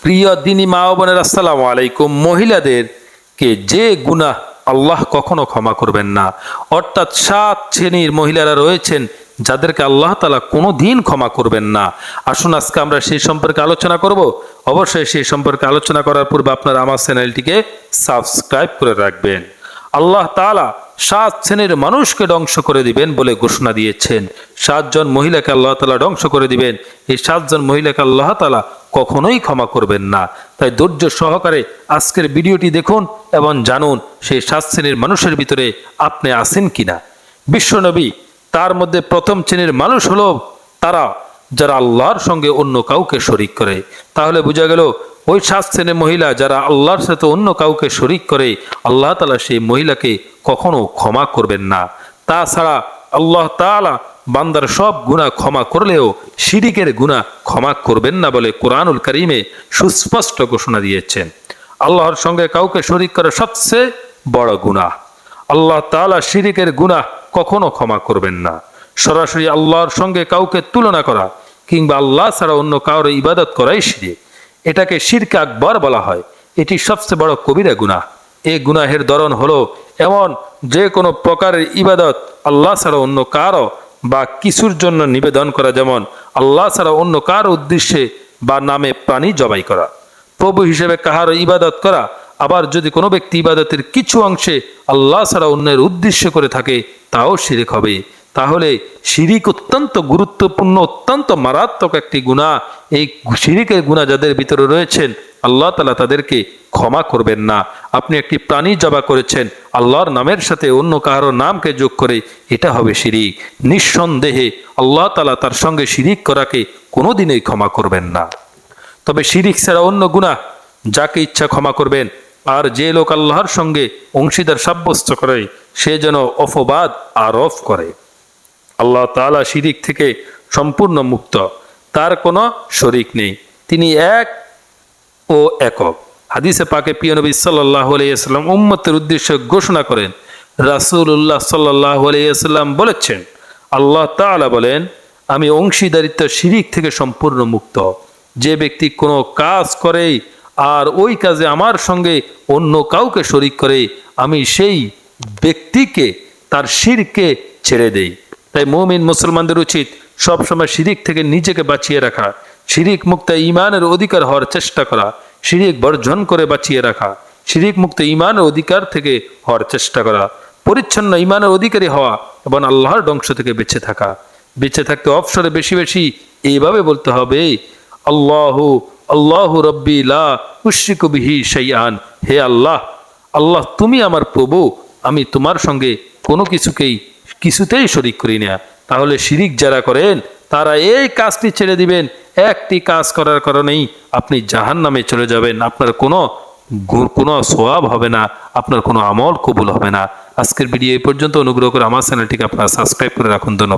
প্রিয় দিনী মা ও বোনেরা, আসসালামু আলাইকুম। মহিলাদেরকে যে গুনাহ আল্লাহ কখনো ক্ষমা করবেন না, অর্থাৎ 7 শ্রেণীর মহিলারা রয়েছেন যাদেরকে আল্লাহ তাআলা কোনো দিন ক্ষমা করবেন না। আসুন আজকে আমরা সেই সম্পর্কে আলোচনা করব। অবশ্যই সেই সম্পর্কে আলোচনা করার পূর্বে আপনারা আমার চ্যানেলটিকে সাবস্ক্রাইব করে রাখবেন। আল্লাহ তাআলা 7 শ্রেণীর মানুষকে ধ্বংস করে দিবেন বলে ঘোষণা দিয়েছেন। 7 জন মহিলাকে আল্লাহ তাআলা ধ্বংস করে দিবেন। এই 7 জন মহিলাকে আল্লাহ তাআলা কখনোই ক্ষমা করবেন না। তাই ধৈর্য সহকারে আজকের ভিডিওটি দেখুন এবং জানুন সেই 7 শ্রেণীর মানুষের ভিতরে আপনি আছেন কিনা। বিশ্বনবী তার মধ্যে প্রথম শ্রেণীর মানুষ হলো তারা যারা আল্লাহর সঙ্গে অন্য কাউকে শরীক করে। তাহলে বোঝা গেল ওই 7 শ্রেণীর মহিলা যারা আল্লাহর সাথে অন্য কাউকে শরীক করে, আল্লাহ তাআলা সেই মহিলাকে কখনো ক্ষমা করবেন না। তাছাড়া আল্লাহ তাআলা বান্দার সব গুনাহ ক্ষমা করলেও শিরিকের গুনাহ ক্ষমা করবেন না বলে কোরআনুল কারীমে সুস্পষ্ট ঘোষণা দিয়েছেন। আল্লাহর সঙ্গে কাউকে শরীক করা সবচেয়ে বড় গুনাহ। আল্লাহ তাআলা শিরিকের গুনাহ কখনো ক্ষমা করবেন না। সরাসরি আল্লাহর সঙ্গে কাউকে তুলনা করা কিংবা আল্লাহ ছাড়া অন্য কারো ইবাদত করাই শিরক। এটাকে শিরক আকবর বলা হয়। এটি সবচেয়ে বড় কবিরা গুনাহ। এই গুনাহের ধরন হলো এমন যে কোনো প্রকারের ইবাদত আল্লাহ ছাড়া অন্য কারো বা কিছুর জন্য নিবেদন করা, যেমন আল্লাহ ছাড়া অন্য কারো উদ্দেশ্যে বা নামে প্রাণী জবাই করা, প্রভু হিসেবে কাহারও ইবাদত করা। আবার যদি কোনো ব্যক্তি ইবাদতের কিছু অংশে আল্লাহ ছাড়া অন্যের উদ্দেশ্য করে থাকে তাও শিরক হবে। তাহলে শিরিক অত্যন্ত গুরুত্বপূর্ণ, অত্যন্ত মারাত্মক একটি গুনাহ। এই শিরিকের গুনাহ যাদের ভিতরে রয়েছেন আল্লাহ তাআলা তাদেরকে ক্ষমা করবেন না। আপনি একটি প্রাণী জবাই করেছেন আল্লাহর নামের সাথে অন্য কারো নামকে যোগ করে, এটা হবে শিরিক। নিঃসন্দেহে আল্লাহ তাআলা তার সঙ্গে শিরিক করাকে কোনোদিনই ক্ষমা করবেন না। তবে শিরিক ছাড়া অন্য গুনাহ যাকে ইচ্ছা ক্ষমা করবেন। আর যে লোক আল্লাহর সঙ্গে অংশীদার সাব্যস্ত করে সে যেন অপবাদ আরোপ করে। আল্লাহ তাআলা শিরিক থেকে সম্পূর্ণ মুক্ত, তার কোনো শরীক নেই, তিনি এক ও একক। হাদিসে পাকে প্রিয় নবী সাল্লাল্লাহু আলাইহি ওয়াসাল্লাম উম্মতের উদ্দেশ্যে ঘোষণা করেন, রাসূলুল্লাহ সাল্লাল্লাহু আলাইহি ওয়াসাল্লাম বলেছেন, আল্লাহ তাআলা বলেন, আমি অংশীদারিত্ব শিরিক থেকে সম্পূর্ণ মুক্ত। যে ব্যক্তি কোনো কাজ করে আর ওই কাজে আমার সঙ্গে অন্য কাউকে শরীক করে, আমি সেই ব্যক্তিকে তার শিরকে ছেড়ে দেই। তাই মুমিন মুসলমানদের উচিত সবসময় শিরিক থেকে নিজেকে বাঁচিয়ে রাখা, শিরিক মুক্ত ঈমানের অধিকার হওয়ার চেষ্টা করা, শিরিক বর্জন করে বাঁচিয়ে রাখা, শিরিক মুক্ত ঈমানের অধিকার থেকে হওয়ার চেষ্টা করা, পরিচ্ছন্ন ঈমানের অধিকারী হওয়া এবং আল্লাহর ধ্বংস থেকে বেঁচে থাকা। বেঁচে থাকতে অবসরে বেশি বেশি এইভাবে বলতে হবে, আল্লাহু আল্লাহু রব্বি লা উশরিকু বিহি শাইআন। হে আল্লাহ, আল্লাহ তুমি আমার প্রভু, আমি তোমার সঙ্গে কোনো কিছুতেই শরীক করি না। তাহলে শিরিক যারা করেন তারা এই কাজটি ছেড়ে দিবেন। একটি কাজ করার কারণেই আপনি জাহান্নামে চলে যাবেন। আপনার কোনো সওয়াব হবে না, আপনার কোনো আমল কবুল হবে না। আজকের ভিডিও এই পর্যন্ত। অনুগ্রহ করে আমার চ্যানেলটিকে আপনারা সাবস্ক্রাইব করে রাখুন। ধন্যবাদ।